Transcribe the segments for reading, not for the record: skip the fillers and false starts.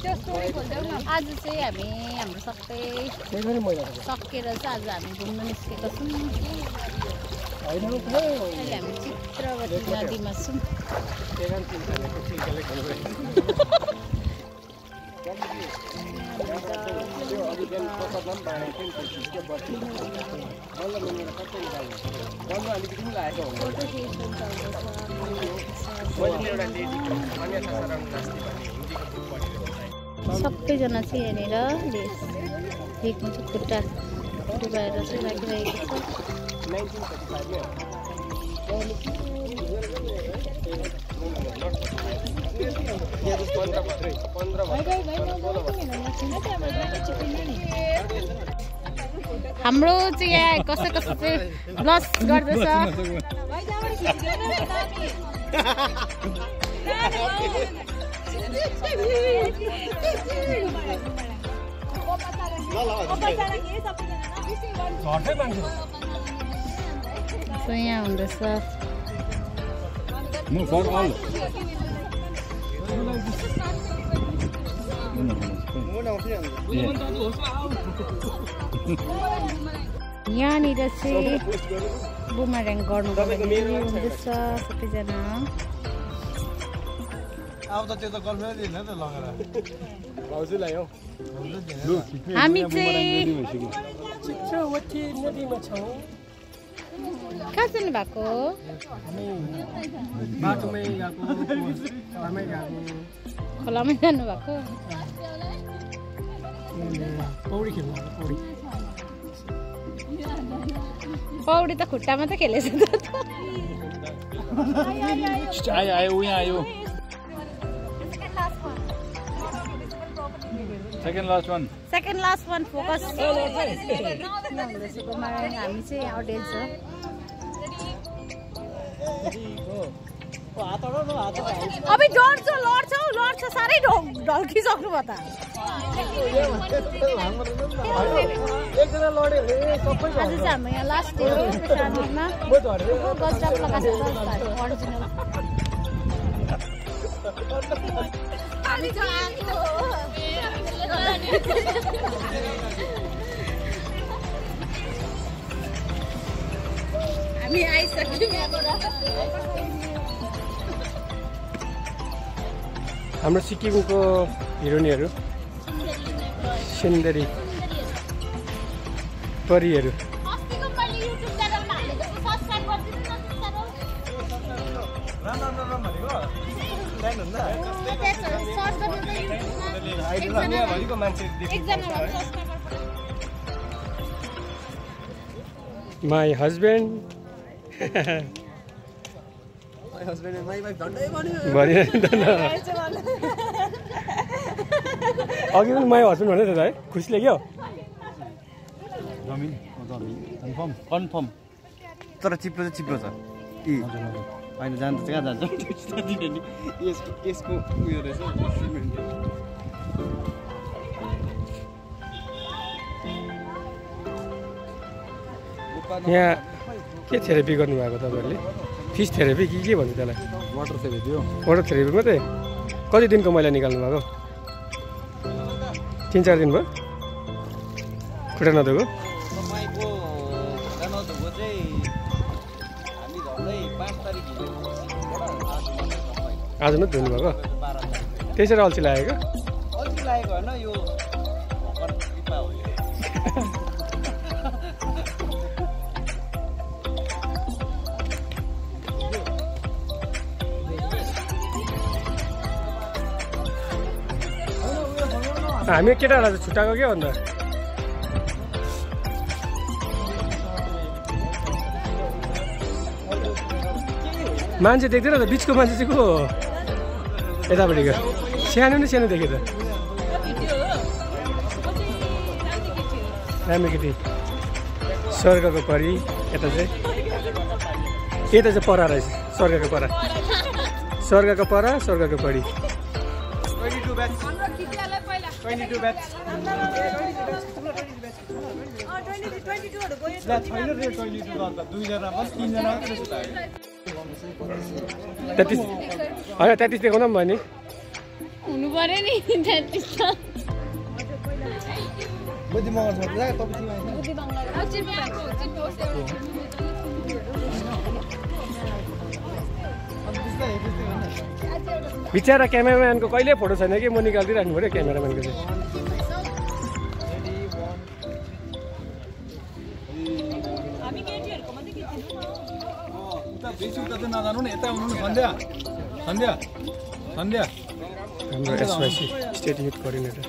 आज चाहिँ हामी हाम्रो सबै सकेर चाहिँ आज हामी घुम्न निस्केका छौँ। अहिले हामी चित्रवती नदीमा छौँ। सबैजना चाहिँ यहाँनिर लेख्नु चाहिँ खुट्टा डुबाएर चाहिँ राखिरहेको छ। हाम्रो चाहिँ यहाँ कसै कसै चाहिँ ब्लस गर्दैछ। So यहाँ हुँदैछ। यहाँनिर चाहिँ बुमर्याङ गर्नुको लागि हुँदैछ सबैजना। हामी चाहिँ चित्रवती नदीमा छौँ। कहाँ जानु भएको? बाटोमै गएको, खोलामै जानु भएको। पौडी खेल्नु पौडी त खुट्टामा त खेलेछ त। आयो यहाँ आयो। Second last one. Second last one focus. हामी चाहिँ अडियन्स हो। अबे डोर्छ लड्छ सारै ढल्किसक्नु भयो त। एकजना लड्यो भने सबै आज चाहिँ हाम्रो यहाँ लास्ट डे हो सानोमा। गजब लगाएको छ ओरिजिनल। हामी आइसक्यौँ। हाम्रो सिक्किमको हिरोइनहरू सुन्दरी परीहरू। My husband. My husband and my wife झन्डै भन्यो। अघि पनि my husband भन्दै थियो है, खुसीले क्या? जमिन कन्फर्म। तर चिप्लो चाहिँ चिप्लो छ। होइन जान्छ कहाँ जान्छ? यसको उयो रहेछ सिमेन्ट। यहाँ के थेरापी गर्नुभएको तपाईँहरूले? फिस थेरापी के भन्छ त्यसलाई? वाटर थेरापी हो। वाटर थेरापी मात्रै? कति दिनको मैला निकाल्नु भएको? 3-4 दिन भयो? खुट्टा नधोको? आज मात्रै धुनु भएको? त्यसरी अल्छी लागेको? अल्छी लागेको होइन यो हामी केटाहरूलाई चाहिँ छुट्टाएको के भन्दा मान्छे देख्दैन त बिचको मान्छे चाहिँ को हो यतापट्टिको सानो न सानो देख्यो त राम्रो केटी स्वर्गको परी यता चाहिँ परा रहेछ स्वर्गको परा स्वर्गको परा स्वर्गको परी 22 batch 33 देखाउन पनि भयो नि हुनु पर्यो नि बुद्धि मगर छ जा तपाईँ बिचरा क्यामेराम्यानको कहिले फोटो छैन कि म निकालिदिइराख्नु पऱ्यो क्यामेराम्यानको चाहिँ नजानु नि यता आउनु नि सन्ध्या सन्ध्या सन्ध्या हाम्रो एसवाइसी स्टेट युथ कोअर्डिनेटर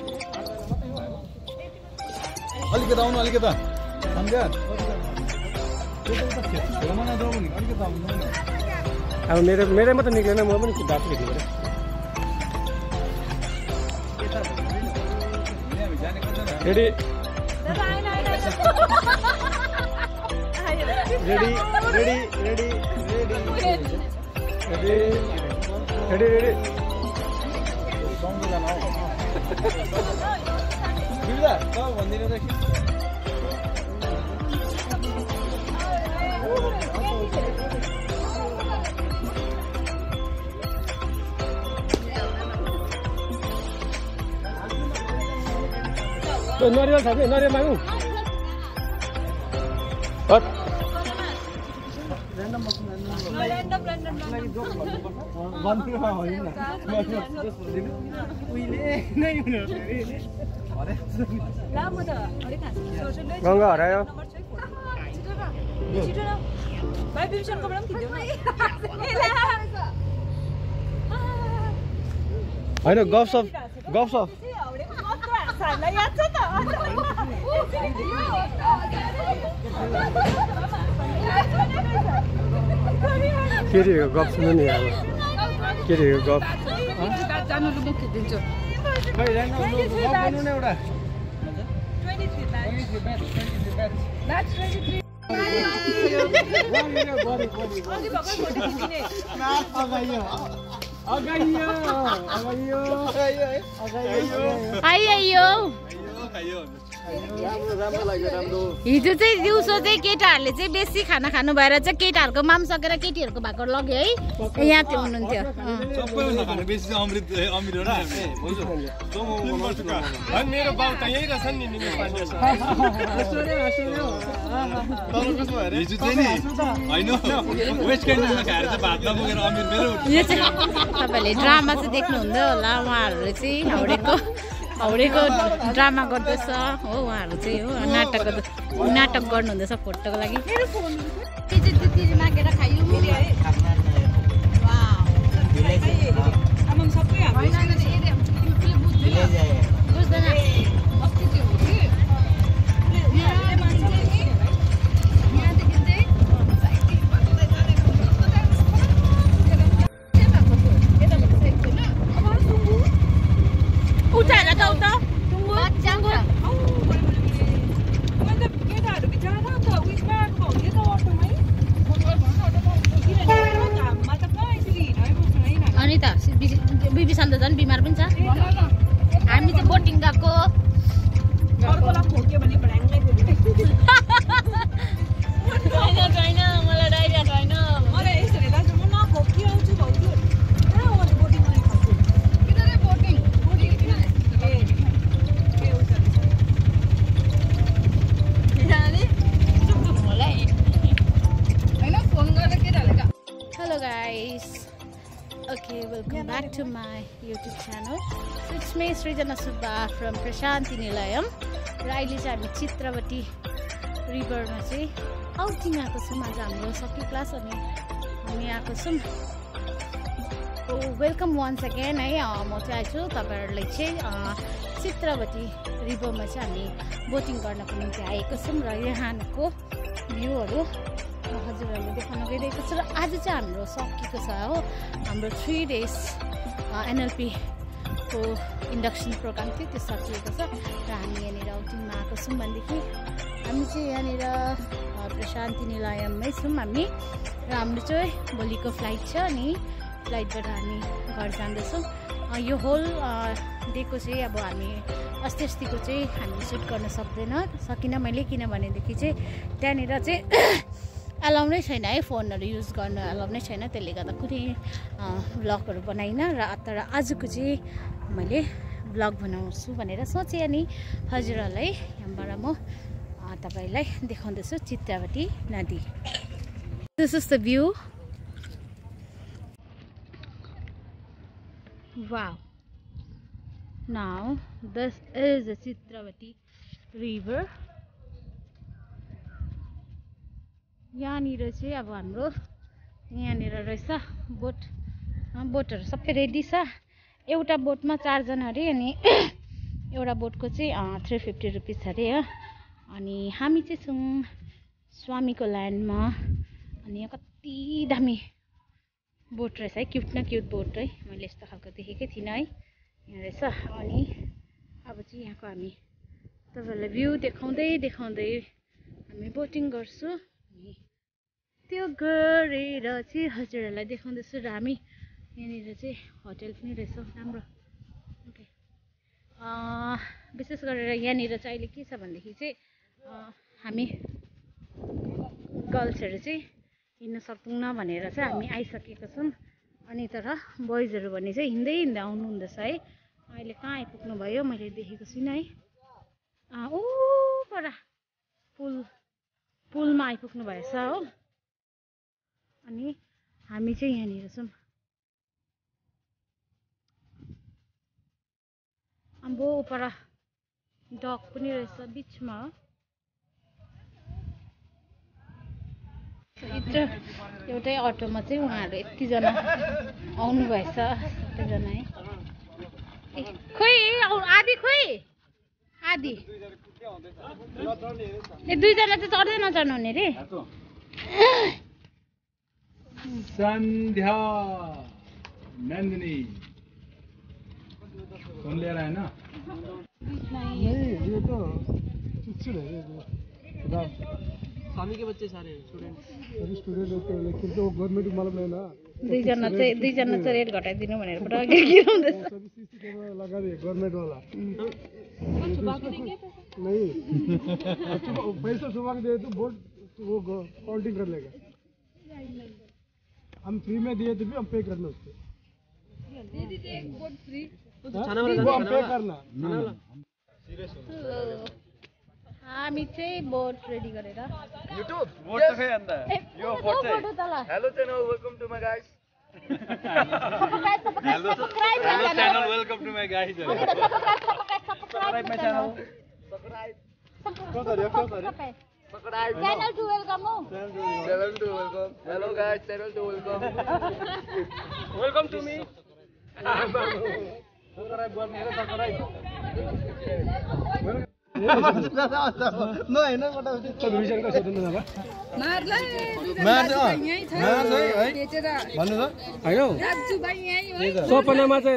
अलिकति आउनु अलिकति सन्ध्या अलिकति आउनु अब मेरोमा त निक्लेन म पनि बाटो भेट्नु पऱ्यो ready ready ready ready ready ready ready ready भनिदिनु त नरिवल छ कि नरिवल मागौँ गङ्गा हरायो होइन गफसफ गफसफ केटीहरूको गफ सुन्नु नि अब केटीहरूको गफ हिजो चाहिँ दिउँसो चाहिँ केटाहरूले चाहिँ बेसी खाना खानु भएर चाहिँ केटाहरूको माम सकेर केटीहरूको भएको लग्यो है यहाँ त्यो हुनुहुन्थ्यो मेरो बाउ त यही रहेछ नि यो चाहिँ तपाईँहरूले ड्रामा चाहिँ देख्नुहुँदै होला उहाँहरूले चाहिँ हाउडेको ड्रामा गर्दैछ हो उहाँहरू चाहिँ हो नाटक गर्नुहुँदैछ फोटोको लागि मागेर खायो बिबी सन्त झन् बिमार पनि छ हामी चाहिँ बोटिङ गएको मलाई डाइरिया छैन Hello guys. Okay, welcome back to my YouTube channel. So it's me Srijana Subba from Prashanti Nilayam. र अहिले चाहिँ हामी चित्रवती रिभरमा चाहिँ आउटिङ आएको छौँ आज हाम्रो सकी क्लास अनि हामी आएको छौँ वेलकम वान्स अगेन है म चाहिँ आएको छु तपाईँहरूलाई चाहिँ चित्रवती रिभरमा चाहिँ हामी बोटिङ गर्नको निम्ति आएको छौँ र यहाँको भ्यूहरू हजुरहरूले देखाउन गइरहेको छ र आज चाहिँ हाम्रो सकिएको छ हो हाम्रो 3 days NLP को इन्डक्सन प्रोग्राम थियो त्यो सकिएको छ र हामी यहाँनिर आउटिङमा आएको छौँ भनेदेखि हामी चाहिँ यहाँनिर प्रशान्ति निलयममै छौँ हामी र हाम्रो चाहिँ भोलिको फ्लाइट छ अनि फ्लाइटबाट हामी घर जाँदैछौँ यो होल डेको चाहिँ अब हामी अस्तिको चाहिँ हामीले सुट गर्न सकिनँ मैले किनभनेदेखि चाहिँ त्यहाँनिर चाहिँ अलाउ नै छैन है फोनहरू युज गर्न अलाउ नै छैन त्यसले गर्दा कुनै भ्लगहरू बनाइन र तर आजको चाहिँ मैले ब्लग बनाउँछु भनेर सोचेँ अनि हजुरहरूलाई यहाँबाट म तपाईलाई देखाउँदैछु चित्रावती नदी। This is the view. Wow. Now this is the Chitravati river. यहाँनिर चाहिँ अब हाम्रो यहाँनिर रहेछ बोटहरु सबै रेडी छ। एउटा बोटमा 4 जना अरे अनि एउटा बोटको चाहिँ 350 रुपैयाँ छ अरे हो। अनि हामी चाहिँ छौं स्वामीको ल्यान्डमा। अनि यहाँ कति दामी बोट रहेछ है, क्युट न क्युट बोट है। मैले यस्तो खालको देखेकै थिइनँ है, यहाँ रहेछ। अनि अब चाहिँ यहाँको हामी तपाईहरुलाई भ्यू देखाउँदै हामी बोटिङ गर्छु। अनि त्यो गरेर चाहिँ हजुरहरूलाई देखाउँदैछु। र हामी यहाँनिर चाहिँ होटल पनि रहेछ राम्रो। ओके, विशेष गरेर यहाँनिर चाहिँ अहिले के छ भनेदेखि चाहिँ हामी गर्ल्सहरु चाहिँ हिँड्न सक्दैनौँ भनेर चाहिँ हामी आइसकेको छौं। अनि तर बोइजहरु भने चाहिँ हिँड्दै आउनु हुँदैछ है। अहिले कहाँ आइपुग्नु भयो मैले देखेको छैन है। ओ पर पुलमा आइपुग्नु भएछ हो। अनि हामी चाहिँ यहाँनिर छौं। अम्बो पर डक पनि रहेछ बीचमा हो। एउटै अटोमा चाहिँ उहाँहरु यति जना आउनु भएछ सबैजना है। खोइ आदि ए 2 जना चाहिँ चढ्दै नचढ्नु हुने रे। संध्या नंदिनी कौन ले रहा है ना? नहीं ये तो चिच्चू है ये स्वामी के बच्चे सारे स्टूडेंट होते हैं, लेकिन तो गवर्नमेंट मालूम है ना। 2 जना चाहिँ रेट घटाइदिनु भनेर पुरा गिराउँदैछ। सभी सीसी कैमरा लगा दिए गवर्नमेंट वाला। नहीं पैसा सुबह के दे तो बोर्ड वो काउंटिंग कर लेगा। हम फ्री में दिए तो भी हम पे करना उसको। वो हम पे करना। हामी चाहिँ बोट रेडी गरेर युट्युब बोट त खै अन्त यो बोट चाहिँ hello channel welcome to my guys. Hello channel welcome to my guys. Subscribe my channel. Subscribe channel to welcome हो। Channel to welcome. Hello guys, channel to welcome. Welcome to me. Subscribe गर्ने र subscribe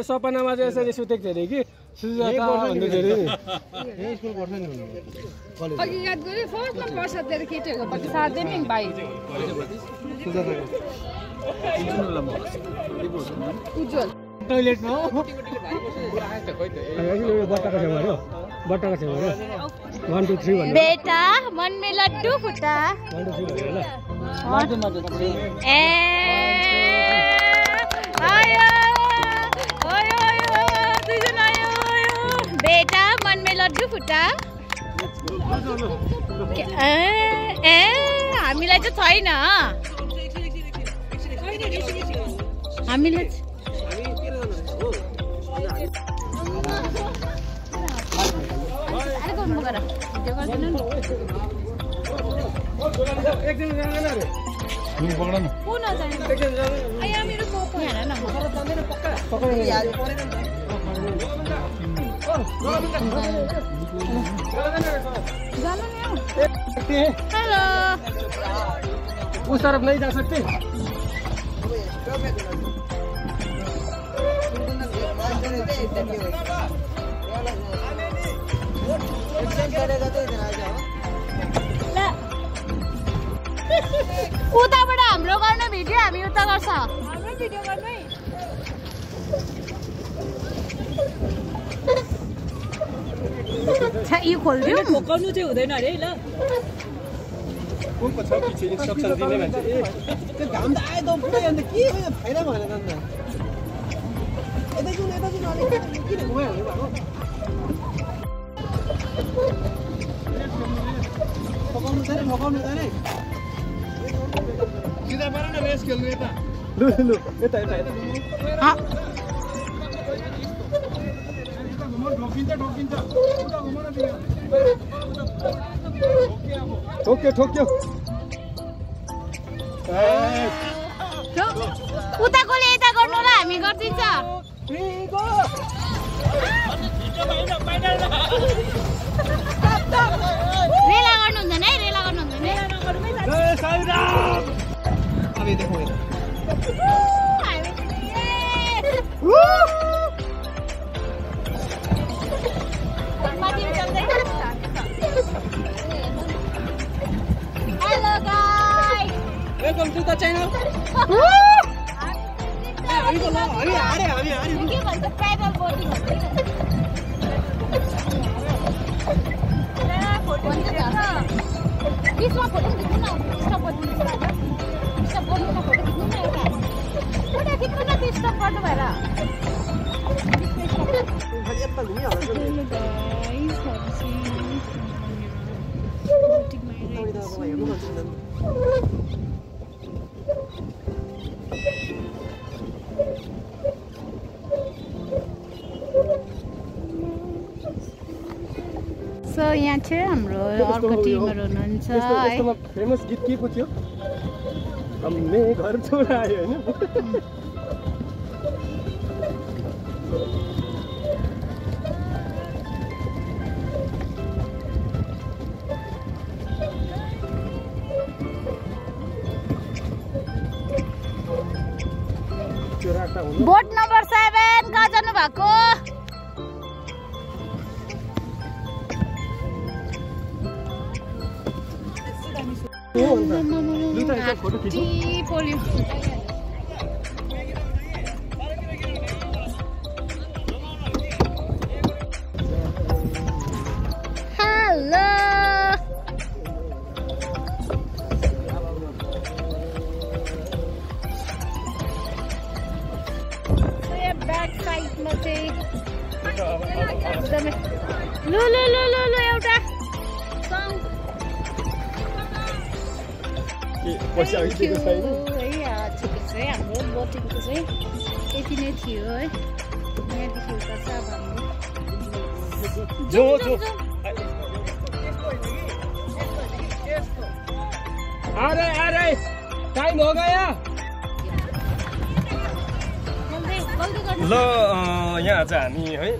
सपनामा चाहिँ यसरी सुतेको थियो अरे कि सुजाता भन्दै थियो अरे। स्कुल पढ्छ नि अघि याद गरे फर्स्टमा पर्छ तेरो केटीहरुको पछि साथै नि भाइ उज्जवल टोइलेटमा हो बट्टाको छेउमा हो। 1 2 3 भन्नु। बेटा मन में लड्डू फुटा 1 2 3 ल। 1 2 3 ए आयो आयो 2 जना आयो। बेटा मन में लड्डू फुटा। ए हामीलाई चाहिँ छैन। हामीलाई हेलो उस तरफ नहीं जा सकते। उताबाट हाम्रो गर्ने भिडियो हामी उता गर्छ। हाम्रो भिडियो गर्नु है। यो खोल्दियो ठोकाउनु चाहिँ हुँदैन अरे ल। कुनको छ पछि इन्स्ट्रक्सन दिने मान्छे त्यो घाम त आयो त पुरै अन्त के फाइदा भएन त। यता जाउँ सिधा पार न रेस खेल्नु यता लु लु यता यता यता ठोक्यो ठोक्यो उताकोले यता गर्नु ल हामी गर्दिन्छ रेला गर्नु हुँदैन है रेला गर्नु हुँदैन जय साई राम अब यता खोइ hello guys welcome to the channel हामी हारे के भन्छ ट्राइबल बोटिङ बिचमा फोटो खिच्नु न स्टप गर्नु स्टप गर्नु न फोटो खिच्नु न एउटा फोटो खिच्नु न त्यो स्टप गर्नु भएर यता घुमिहाल्छ सो यहाँ चाहिँ हाम्रो अर्को टिमहरू हुनुहुन्छ है फेमस गीत के को थियो हमने घर छोडायो हैन बोट नम्बर 7 कहाँ जानु भएको फोटो खिच्नु हेलो ब्याक साइडमा चाहिँ एकदमै लु लु लु लु लु एउटा सङ पैसा दिएको छैन है आजको चाहिँ हाम्रो बोटिङको चाहिँ यति नै थियो है यहाँदेखि उता चाहिँ अब हाम्रो जो जो अरे टाइम हो गया ल यहाँ आज हामी है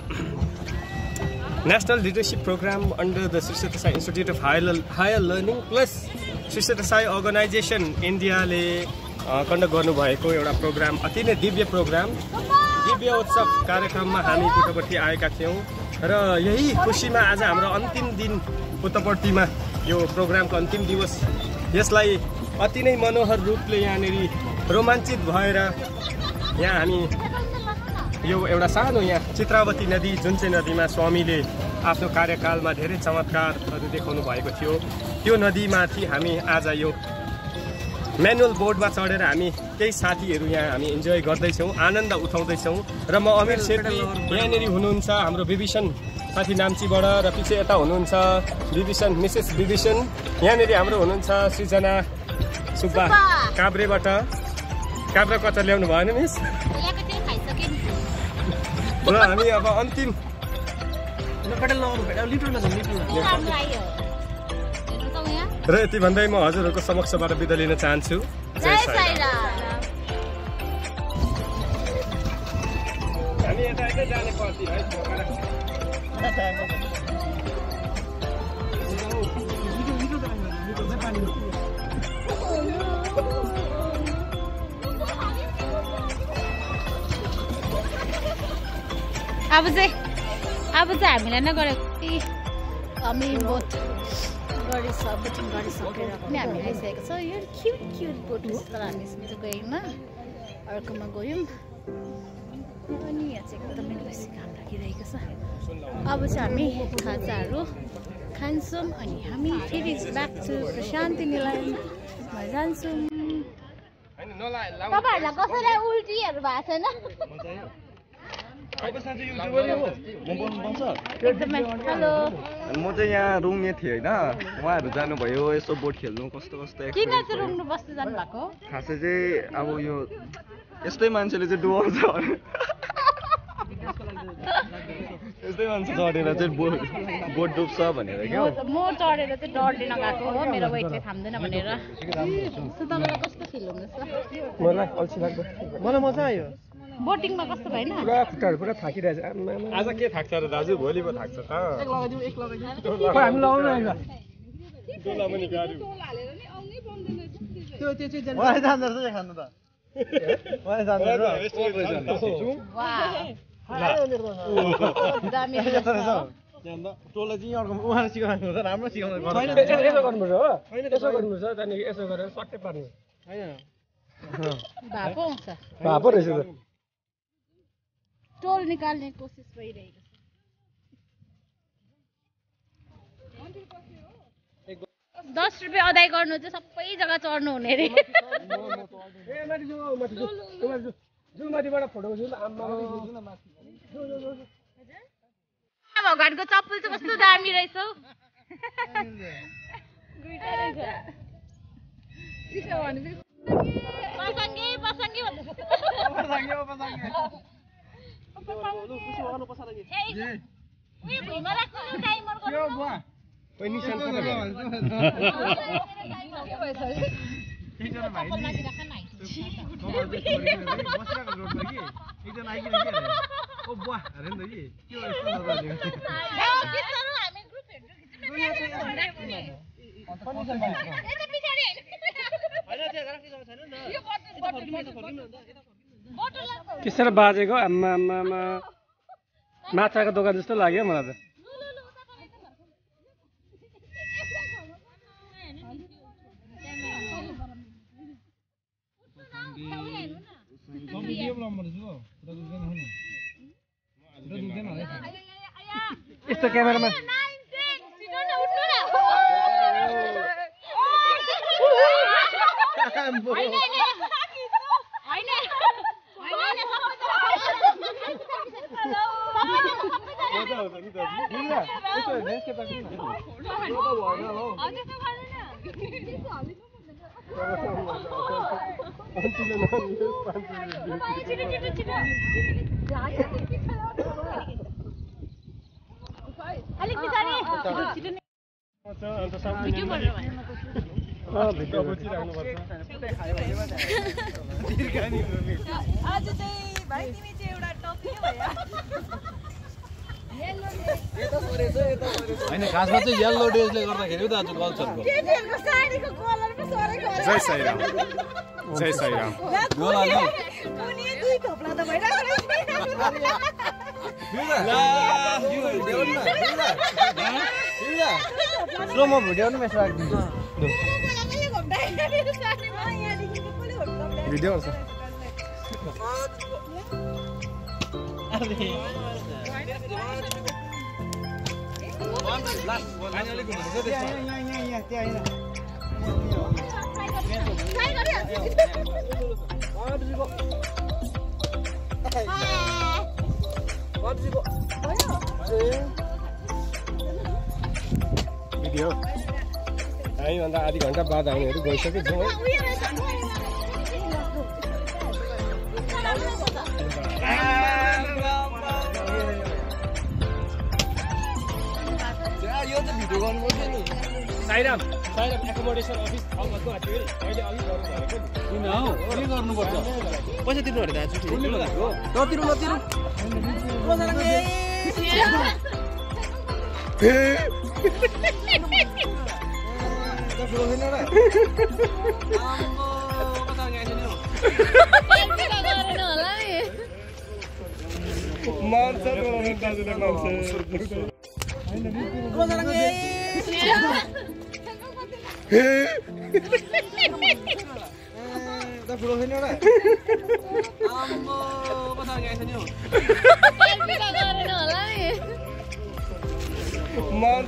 national leadership programme under the Shri Sathya Sai institute of higher learning plus Shri Sathya Sai organisation इन्डियाले कन्डक्ट गर्नुभएको एउटा प्रोग्राम अति नै दिव्य प्रोग्राम दिव्य उत्सव कार्यक्रममा हामी पुट्टपर्ती आएका थियौँ र यही खुसीमा आज हाम्रो अन्तिम दिन पुट्टपर्तीमा यो प्रोग्रामको अन्तिम दिवस यसलाई अति नै मनोहर रूपले यहाँनिर रोमाञ्चित भएर यहाँ हामी यो एउटा सानो यहाँ चित्रावती नदी जुन चाहिँ नदीमा स्वामीले आफ्नो कार्यकालमा धेरै चमत्कारहरू देखाउनु भएको थियो त्यो नदीमाथि हामी आज यो म्यानुअल बोर्डमा चढेर हामी केही साथीहरू यहाँ हामी इन्जोय गर्दैछौँ आनन्द उठाउँदैछौँ र म अमिर छेत्री यहाँनिर हुनुहुन्छ हाम्रो विभीषण साथी नाम्चीबाट र पछि यता हुनुहुन्छ विभीषण मिसेस विभीषण यहाँनिर हाम्रो हुनुहुन्छ सृजना सुब्बा काभ्रेबाट काभ्रे कच्चा ल्याउनु भएन मिस र हामी अब अन्तिम र यति भन्दै म हजुरहरूको समक्षबाट बिदा लिन चाहन्छु जय साईराम हामी यता यतै जाने पर्ती है अब चाहिँ हामीलाई नै गरेको हामी बोट बोटिङ गरिसकेर पनि हामी आइसकेको छ यो क्युट बोट तर हामी चाहिँ गयौँ अर्कोमा गयौँ अनि यहाँ चाहिँ एकदमै बेसी घाम लागिरहेको छ अब चाहिँ हामी खाजाहरू खान्छौँ अनि हामी फेरि ब्याक टु प्रशान्ति निलयनमा जान्छौँ तपाईँहरूलाई कसैलाई उल्टीहरू भएको छैन एकदमै हेलो म चाहिँ यहाँ रुङ्ने थिएँ होइन उहाँहरू जानुभयो यसो बोट खेल्नु कस्तो कस्तो किन चाहिँ रुङ्नु बस्नु जानु भएको खासै चाहिँ अब यो यस्तै मान्छेले चाहिँ डुबाउँछ यस्तै मान्छे चढेर चाहिँ बोट डुब्छ भनेर क्या म चढेर चाहिँ डरले नगएको हो मेरो वेटले थाम्दैन भनेर तपाईँलाई कस्तो फिल हुँदैछ मलाई अल्छी लाग्दो मलाई मजा आयो बोटिङमा कस्तो भएन पुरा खुट्टाहरू पुरा थाकिरहेछ आज के थाक्छ र दाजु भोलि पो थाक्छ त हामी लगाउनु आइज टोला पनि गाडी त्यो चाहिँ जान्दो रहेछ खानु त जान्दो दामी टोला चाहिँ अर्को उहाँले सिकाउनु हुन्छ राम्रो सिकाउनु यसो गर्नुपर्छ हो यसो गर्नुपर्छ त्यहाँदेखि यसो गरेर सट्टै पार्नु होइन भएको आउँछ भापो रहेछ त टोल निकाल्ने कोसिस भइरहेको छ 10 रुपियाँ अदाय गर्नु चाहिँ सबै जग्गा चढ्नु हुने रे माथिबाट फोटो खिच्नु भगवानको चप्पल चाहिँ कस्तो दामी रहेछ हौ किसेर बाजेको आम्मा आम्मा माछाको दोकान जस्तो लाग्यो मलाई त यस्तो क्यामेरामा अलिक पछाडि भिडियो बनाउनु भिडियो बचिराख्नुपर्छ आज चाहिँ भाइ तिमी चाहिँ एउटा टपिक भयो होइन खासमा चाहिँ येल्लो डेजले गर्दाखेरि त आज कल्चरको केटीहरुको साडीको कलर पनि सरेको हो जय साईराम जय साईराम गोलाले उनी दुई थोप्ला त भइरहेको म भिडियोमा मेसेज राख्दिन्छु भिडियो भिडियो हामीभन्दा आधी घन्टा बाद हामीहरू गइसक्यो जाउँ साईराम एकोमोडेसन अफिस ठाउँको अहिले अघि गर्नुभएको किन हौ के गर्नुपर्छ पैसा तिर्नु अरे दाजु ठिकै लगाएको नतिरु मान्छ